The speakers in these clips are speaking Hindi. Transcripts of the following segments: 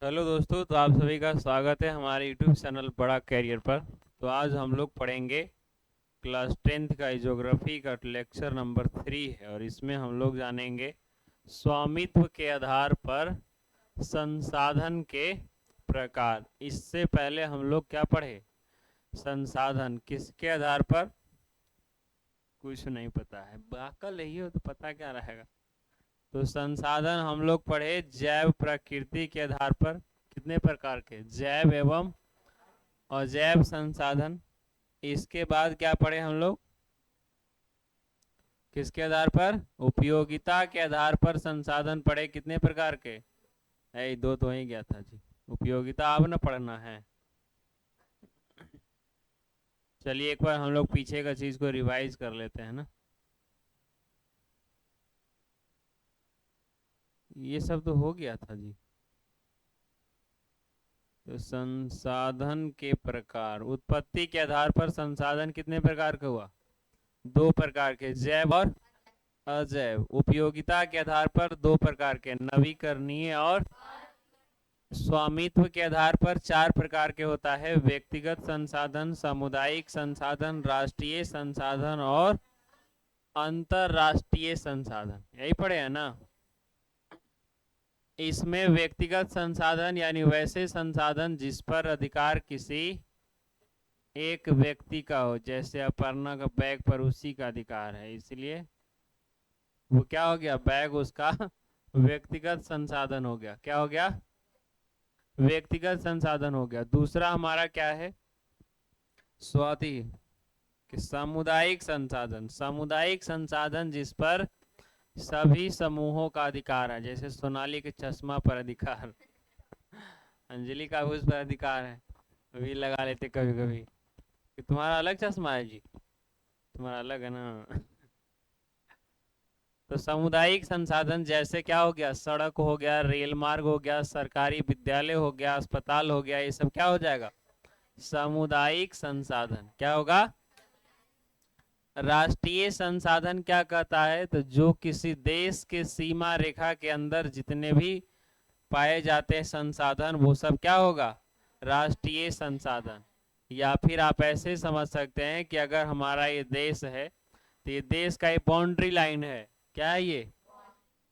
हेलो दोस्तों, तो आप सभी का स्वागत है हमारे यूट्यूब चैनल बड़ा कैरियर पर। तो आज हम लोग पढ़ेंगे क्लास 10th का ज्योग्राफी का लेक्चर नंबर 3 है और इसमें हम लोग जानेंगे स्वामित्व के आधार पर संसाधन के प्रकार। इससे पहले हम लोग क्या पढ़े? संसाधन किसके आधार पर? कुछ नहीं पता है, बाकल यही हो तो पता क्या रहेगा। तो संसाधन हम लोग पढ़े जैव प्रकृति के आधार पर। कितने प्रकार के? जैव एवं अजैव संसाधन। इसके बाद क्या पढ़े हम लोग? किसके आधार पर? उपयोगिता के आधार पर संसाधन पढ़े। कितने प्रकार के? दो तो ही गया था जी। उपयोगिता अब न पढ़ना है। चलिए एक बार हम लोग पीछे का चीज को रिवाइज कर लेते हैं ना। ये सब तो हो गया था जी। तो संसाधन के प्रकार, उत्पत्ति के आधार पर संसाधन कितने प्रकार का हुआ? दो प्रकार के, जैव और अजैव। उपयोगिता के आधार पर दो प्रकार के, नवीकरणीय और स्वामित्व के आधार पर चार प्रकार के होता है, व्यक्तिगत संसाधन, सामुदायिक संसाधन, राष्ट्रीय संसाधन और अंतरराष्ट्रीय संसाधन। यही पढ़े हैं ना। इसमें व्यक्तिगत संसाधन यानी वैसे संसाधन जिस पर अधिकार किसी एक व्यक्ति का हो, जैसे अपर्णा का बैग पर उसी का अधिकार है, इसलिए वो क्या हो गया? बैग उसका व्यक्तिगत संसाधन हो गया। क्या हो गया? व्यक्तिगत संसाधन हो गया। दूसरा हमारा क्या है? स्वाति कि सामुदायिक संसाधन। सामुदायिक संसाधन जिस पर सभी समूहों का अधिकार है, जैसे सोनाली के चश्मा पर अधिकार, अंजलि का भी उस पर अधिकार है। भी लगा लेते कभी कभी कि तुम्हारा अलग चश्मा है जी, तुम्हारा अलग है ना। तो सामुदायिक संसाधन जैसे क्या हो गया? सड़क हो गया, रेल मार्ग हो गया, सरकारी विद्यालय हो गया, अस्पताल हो गया, ये सब क्या हो जाएगा? सामुदायिक संसाधन। क्या होगा? राष्ट्रीय संसाधन क्या कहता है? तो जो किसी देश के सीमा रेखा के अंदर जितने भी पाए जाते हैं संसाधन, वो सब क्या होगा? राष्ट्रीय संसाधन। या फिर आप ऐसे समझ सकते हैं कि अगर हमारा ये देश है तो ये देश का एक बाउंड्री लाइन है। क्या है ये?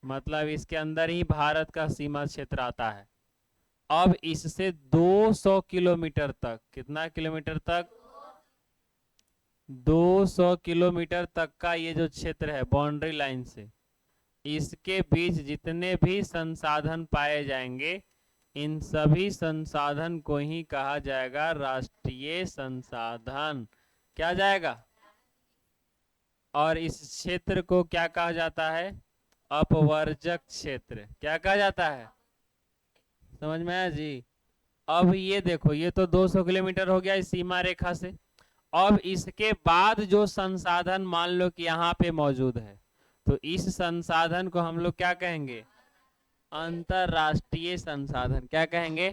मतलब इसके अंदर ही भारत का सीमा क्षेत्र आता है। अब इससे 200 किलोमीटर तक, कितना किलोमीटर तक? 200 किलोमीटर तक का ये जो क्षेत्र है बाउंड्री लाइन से, इसके बीच जितने भी संसाधन पाए जाएंगे, इन सभी संसाधन को ही कहा जाएगा राष्ट्रीय संसाधन। क्या जाएगा? और इस क्षेत्र को क्या कहा जाता है? अपवर्जक क्षेत्र। क्या कहा जाता है? समझ में आया जी? अब ये देखो, ये तो 200 किलोमीटर हो गया इस सीमा रेखा से। अब इसके बाद जो संसाधन मान लो कि यहाँ पे मौजूद है, तो इस संसाधन को हम लोग क्या कहेंगे? अंतरराष्ट्रीय संसाधन। क्या कहेंगे?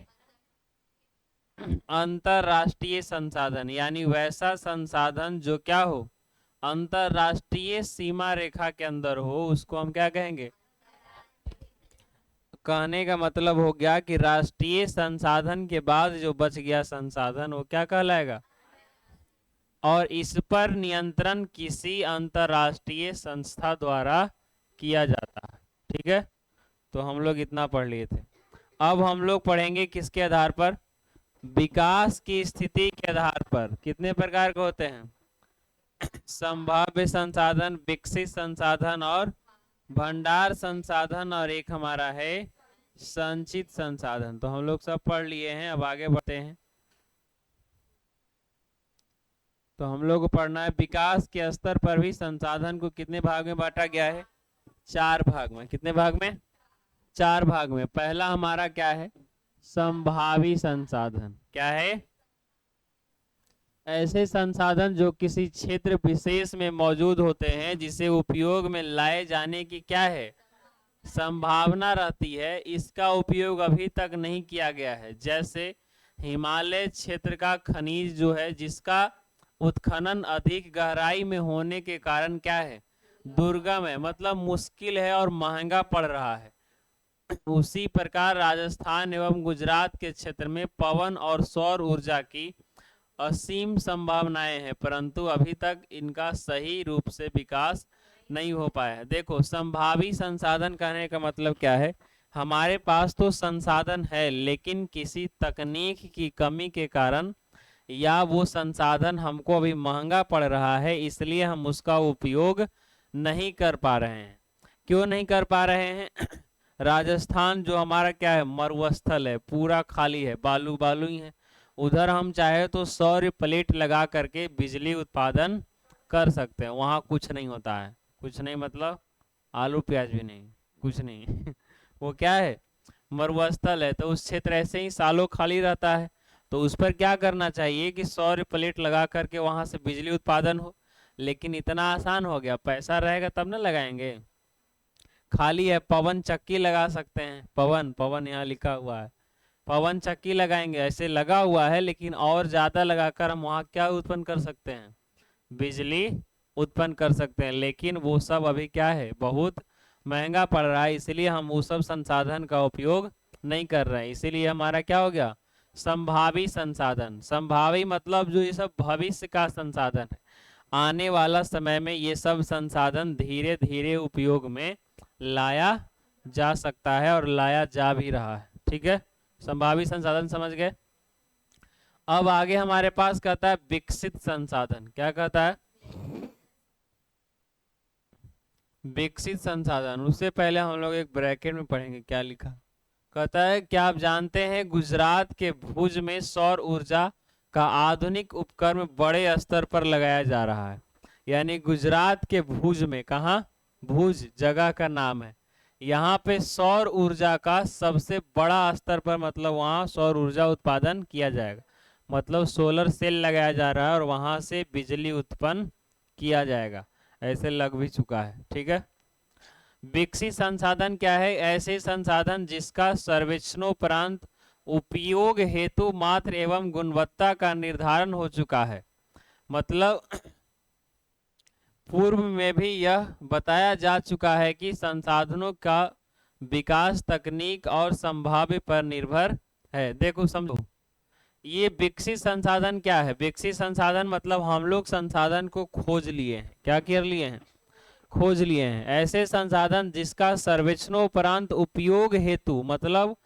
अंतरराष्ट्रीय संसाधन यानी वैसा संसाधन जो क्या हो? अंतरराष्ट्रीय सीमा रेखा के अंदर हो, उसको हम क्या कहेंगे? कहने का मतलब हो गया कि राष्ट्रीय संसाधन के बाद जो बच गया संसाधन, वो क्या कहलाएगा? और इस पर नियंत्रण किसी अंतरराष्ट्रीय संस्था द्वारा किया जाता है। ठीक है, तो हम लोग इतना पढ़ लिए थे। अब हम लोग पढ़ेंगे किसके आधार पर? विकास की स्थिति के आधार पर। कितने प्रकार के होते हैं? संभाव्य संसाधन, विकसित संसाधन और भंडार संसाधन, और एक हमारा है संचित संसाधन। तो हम लोग सब पढ़ लिए हैं, अब आगे बढ़ते हैं। तो हम लोग को पढ़ना है विकास के स्तर पर भी संसाधन को कितने भाग में बांटा गया है? चार भाग में। कितने भाग में? चार भाग में। पहला हमारा क्या है? संभावी संसाधन। क्या है? ऐसे संसाधन जो किसी क्षेत्र विशेष में मौजूद होते हैं, जिसे उपयोग में लाए जाने की क्या है? संभावना रहती है। इसका उपयोग अभी तक नहीं किया गया है। जैसे हिमालय क्षेत्र का खनिज जो है, जिसका उत्खनन अधिक गहराई में होने के कारण क्या है? दुर्गम है, मतलब मुश्किल है और महंगा पड़ रहा है। उसी प्रकार राजस्थान एवं गुजरात के क्षेत्र में पवन और सौर ऊर्जा की असीम संभावनाएं हैं, परंतु अभी तक इनका सही रूप से विकास नहीं हो पाया है। देखो, संभावी संसाधन कहने का मतलब क्या है? हमारे पास तो संसाधन है, लेकिन किसी तकनीक की कमी के कारण या वो संसाधन हमको अभी महंगा पड़ रहा है, इसलिए हम उसका उपयोग नहीं कर पा रहे हैं। क्यों नहीं कर पा रहे हैं? राजस्थान जो हमारा क्या है, मरुस्थल है, पूरा खाली है, बालू बालू ही है। उधर हम चाहे तो सौर प्लेट लगा करके बिजली उत्पादन कर सकते हैं, वहाँ कुछ नहीं होता है। कुछ नहीं मतलब आलू प्याज भी नहीं, कुछ नहीं वो क्या है, मरुस्थल है, तो उस क्षेत्र ऐसे ही सालों खाली रहता है। तो उस पर क्या करना चाहिए कि सौर प्लेट लगा करके वहां से बिजली उत्पादन हो। लेकिन इतना आसान हो गया, पैसा रहेगा तब ना लगाएंगे। खाली है, पवन चक्की लगा सकते हैं। पवन पवन यहाँ लिखा हुआ है, पवन चक्की लगाएंगे, ऐसे लगा हुआ है, लेकिन और ज्यादा लगाकर हम वहाँ क्या उत्पन्न कर सकते हैं, बिजली उत्पन्न कर सकते हैं। लेकिन वो सब अभी क्या है, बहुत महंगा पड़ रहा है, इसलिए हम वो सब संसाधन का उपयोग नहीं कर रहे हैं। इसीलिए हमारा क्या हो गया, संभावी संसाधन। संभावी मतलब जो ये सब भविष्य का संसाधन है, आने वाला समय में ये सब संसाधन धीरे धीरे उपयोग में लाया जा सकता है और लाया जा भी रहा है। ठीक है, संभावी संसाधन समझ गए। अब आगे हमारे पास कहता है विकसित संसाधन। क्या कहता है, विकसित संसाधन। उससे पहले हम लोग एक ब्रैकेट में पढ़ेंगे क्या लिखा। कहता है, क्या आप जानते हैं गुजरात के भुज में सौर ऊर्जा का आधुनिक उपकरण बड़े स्तर पर लगाया जा रहा है। यानी गुजरात के भुज में, कहा, भुज जगह का नाम है, यहाँ पे सौर ऊर्जा का सबसे बड़ा स्तर पर, मतलब वहाँ सौर ऊर्जा उत्पादन किया जाएगा। मतलब सोलर सेल लगाया जा रहा है और वहां से बिजली उत्पन्न किया जाएगा। ऐसे लग भी चुका है। ठीक है, विकसित संसाधन क्या है, ऐसे संसाधन जिसका सर्वेक्षणोपरांत उपयोग हेतु मात्रा एवं गुणवत्ता का निर्धारण हो चुका है। मतलब पूर्व में भी यह बताया जा चुका है कि संसाधनों का विकास तकनीक और संभाव्य पर निर्भर है। देखो समझो, ये विकसित संसाधन क्या है। विकसित संसाधन मतलब हम लोग संसाधन को खोज लिए हैं। क्या कर लिए हैं, खोज लिए हैं। ऐसे संसाधन जिसका सर्वेक्षणोपरांत उपयोग हेतु, मतलब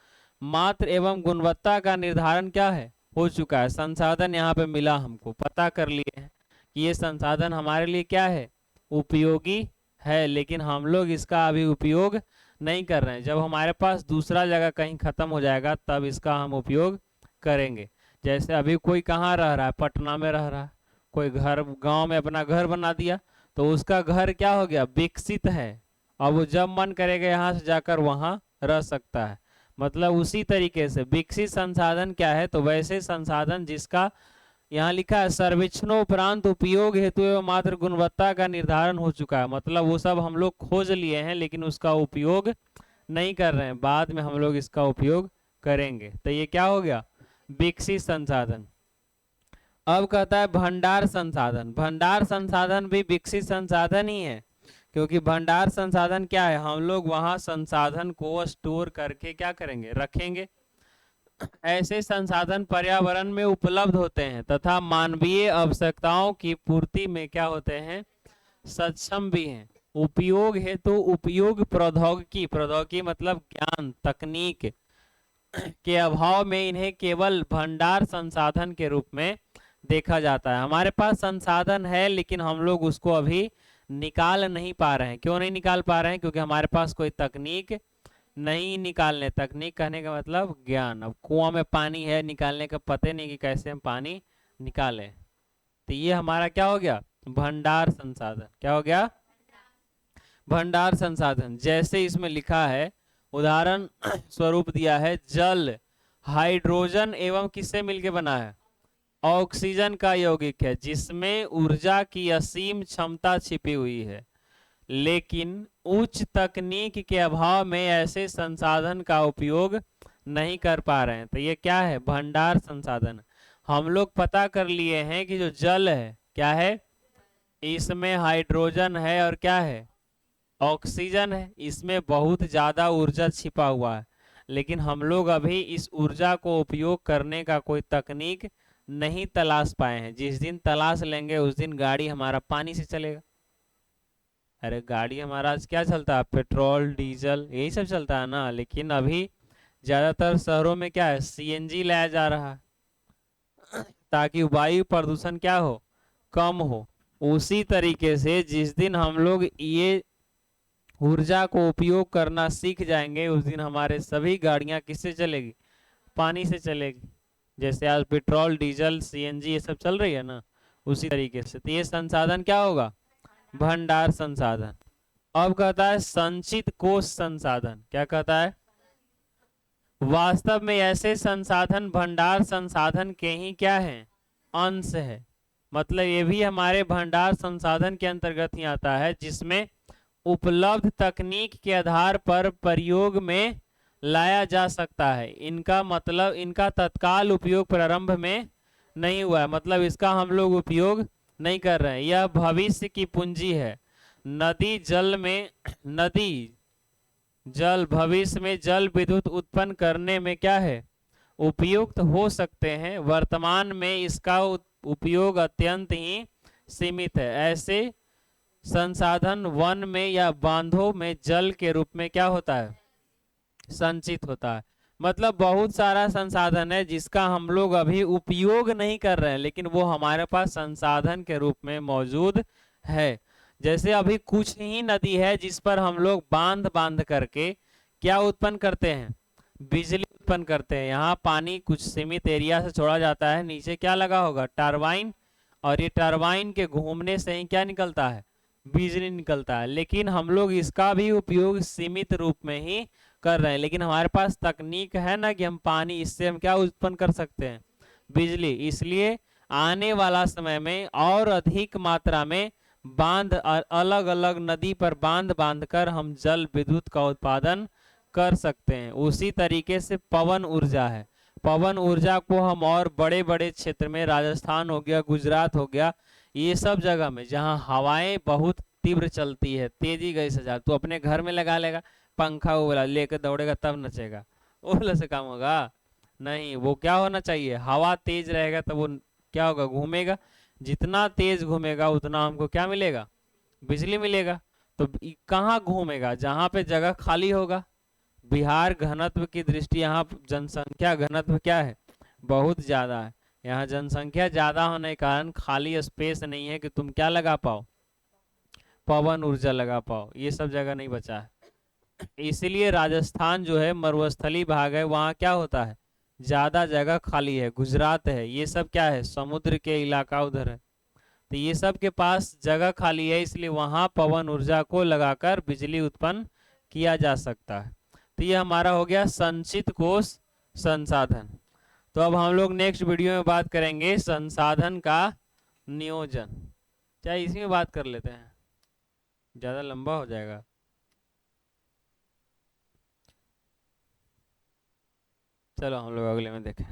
मात्रा एवं गुणवत्ता का निर्धारण क्या है, हो चुका है। संसाधन यहाँ पे मिला, हमको पता कर लिए हैं कि ये संसाधन हमारे लिए क्या है, उपयोगी है, लेकिन हम लोग इसका अभी उपयोग नहीं कर रहे हैं। जब हमारे पास दूसरा जगह कहीं खत्म हो जाएगा तब इसका हम उपयोग करेंगे। जैसे अभी कोई कहाँ रह रहा है, पटना में रह रहा है, कोई घर गांव में अपना घर बना दिया, तो उसका घर क्या हो गया, विकसित है। अब वो जब मन करेगा यहाँ से जाकर वहां रह सकता है। मतलब उसी तरीके से विकसित संसाधन क्या है, तो वैसे संसाधन जिसका यहाँ लिखा है सर्वेक्षणोपरांत उपयोग हेतु एवं मात्र गुणवत्ता का निर्धारण हो चुका है। मतलब वो सब हम लोग खोज लिए हैं, लेकिन उसका उपयोग नहीं कर रहे हैं, बाद में हम लोग इसका उपयोग करेंगे। तो ये क्या हो गया, विकसित संसाधन। अब कहता है भंडार संसाधन। भंडार संसाधन भी विकसित संसाधन ही है, क्योंकि भंडार संसाधन क्या है, हम लोग वहां संसाधन को स्टोर करके क्या करेंगे, रखेंगे। ऐसे संसाधन पर्यावरण में उपलब्ध होते हैं तथा मानवीय आवश्यकताओं की पूर्ति में क्या होते हैं, सक्षम भी हैं। उपयोग हेतु उपयोग प्रौद्योगिकी, प्रौद्योगिकी मतलब ज्ञान तकनीक के अभाव में इन्हें केवल भंडार संसाधन के रूप में देखा जाता है। हमारे पास संसाधन है, लेकिन हम लोग उसको अभी निकाल नहीं पा रहे हैं। क्यों नहीं निकाल पा रहे हैं, क्योंकि हमारे पास कोई तकनीक नहीं निकालने। तकनीक कहने का मतलब ज्ञान। अब कुआं में पानी है, निकालने का पता नहीं कि कैसे हम पानी निकालें। तो ये हमारा क्या हो गया, भंडार संसाधन। क्या हो गया, भंडार संसाधन। जैसे इसमें लिखा है, उदाहरण स्वरूप दिया है, जल हाइड्रोजन एवं किससे मिलके बना है, ऑक्सीजन का यौगिक है, जिसमें ऊर्जा की असीम क्षमता छिपी हुई है। लेकिन उच्च तकनीक के अभाव में ऐसे संसाधन का उपयोग नहीं कर पा रहे हैं। तो ये क्या है, भंडार संसाधन। हम लोग पता कर लिए हैं कि जो जल है क्या है, इसमें हाइड्रोजन है और क्या है, ऑक्सीजन है। इसमें बहुत ज्यादा ऊर्जा छिपा हुआ है, लेकिन हम लोग अभी इस ऊर्जा को उपयोग करने का कोई तकनीक नहीं तलाश पाए हैं। जिस दिन तलाश लेंगे उस दिन गाड़ी हमारा पानी से चलेगा। अरे गाड़ी हमारा आज क्या चलता है, पेट्रोल डीजल यही सब चलता है ना। लेकिन अभी ज्यादातर शहरों में क्या है, सीएनजी लाया जा रहा है ताकि वायु प्रदूषण क्या हो, कम हो। उसी तरीके से जिस दिन हम लोग ये ऊर्जा को उपयोग करना सीख जाएंगे उस दिन हमारे सभी गाड़ियां किससे चलेगी, पानी से चलेगी। जैसे आज पेट्रोल डीजल सीएनजी ये सब चल रही है ना, उसी तरीके से। तो ये संसाधन क्या होगा, भंडार संसाधन। अब कहता है संचित कोष संसाधन। क्या कहता है, वास्तव में ऐसे संसाधन भंडार संसाधन के ही क्या है, अंश है। मतलब ये भी हमारे भंडार संसाधन के अंतर्गत ही आता है, जिसमें उपलब्ध तकनीक के आधार पर प्रयोग में लाया जा सकता है। इनका मतलब इनका तत्काल उपयोग प्रारंभ में नहीं हुआ है, मतलब इसका हम लोग उपयोग नहीं कर रहे हैं। यह भविष्य की पूंजी है। नदी जल भविष्य में जल विद्युत उत्पन्न करने में क्या है, उपयुक्त हो सकते हैं। वर्तमान में इसका उपयोग अत्यंत ही सीमित है। ऐसे संसाधन वन में या बांधों में जल के रूप में क्या होता है, संचित होता है। मतलब बहुत सारा संसाधन है जिसका हम लोग अभी उपयोग नहीं कर रहे हैं, लेकिन वो हमारे पास संसाधन के रूप में मौजूद है। जैसे अभी कुछ ही नदी है जिस पर हम लोग बांध बांध करके क्या उत्पन्न करते हैं, बिजली उत्पन्न करते हैं। यहाँ पानी कुछ सीमित एरिया से छोड़ा जाता है, नीचे क्या लगा होगा, टरबाइन, और ये टरबाइन के घूमने से ही क्या निकलता है, बिजली निकलता है। लेकिन हम लोग इसका भी उपयोग सीमित रूप में ही कर रहे हैं। लेकिन हमारे पास तकनीक है ना कि हम पानी, इससे हम क्या उत्पन्न कर सकते हैं, बिजली। इसलिए आने वाला समय में और अधिक मात्रा में बांध, अलग अलग नदी पर बांध बांध कर हम जल विद्युत का उत्पादन कर सकते हैं। उसी तरीके से पवन ऊर्जा है। पवन ऊर्जा को हम और बड़े बड़े क्षेत्र में, राजस्थान हो गया, गुजरात हो गया, ये सब जगह में जहाँ हवाएं बहुत तीव्र चलती है, तेजी गई से जा, तो अपने घर में लगा लेगा पंखा, वो वाला लेकर दौड़ेगा तब नचेगा, वो वाला से काम होगा नहीं। वो क्या होना चाहिए, हवा तेज रहेगा तब वो क्या होगा, घूमेगा। जितना तेज घूमेगा उतना हमको क्या मिलेगा, बिजली मिलेगा। तो कहाँ घूमेगा, जहाँ पे जगह खाली होगा। बिहार घनत्व की दृष्टि, यहाँ जनसंख्या घनत्व क्या है, बहुत ज्यादा है। यहाँ जनसंख्या ज्यादा होने के कारण खाली स्पेस नहीं है कि तुम क्या लगा पाओ, पवन ऊर्जा लगा पाओ। ये सब जगह नहीं बचा है। इसीलिए राजस्थान जो है मरुस्थली भाग है, वहाँ क्या होता है, ज्यादा जगह खाली है। गुजरात है, ये सब क्या है, समुद्र के इलाका उधर है, तो ये सब के पास जगह खाली है, इसलिए वहां पवन ऊर्जा को लगाकर बिजली उत्पन्न किया जा सकता है। तो ये हमारा हो गया संचित कोष संसाधन। तो अब हम लोग नेक्स्ट वीडियो में बात करेंगे संसाधन का नियोजन। चाहे इसी में बात कर लेते हैं, ज्यादा लंबा हो जाएगा। चलो हम लोग अगले में देखें।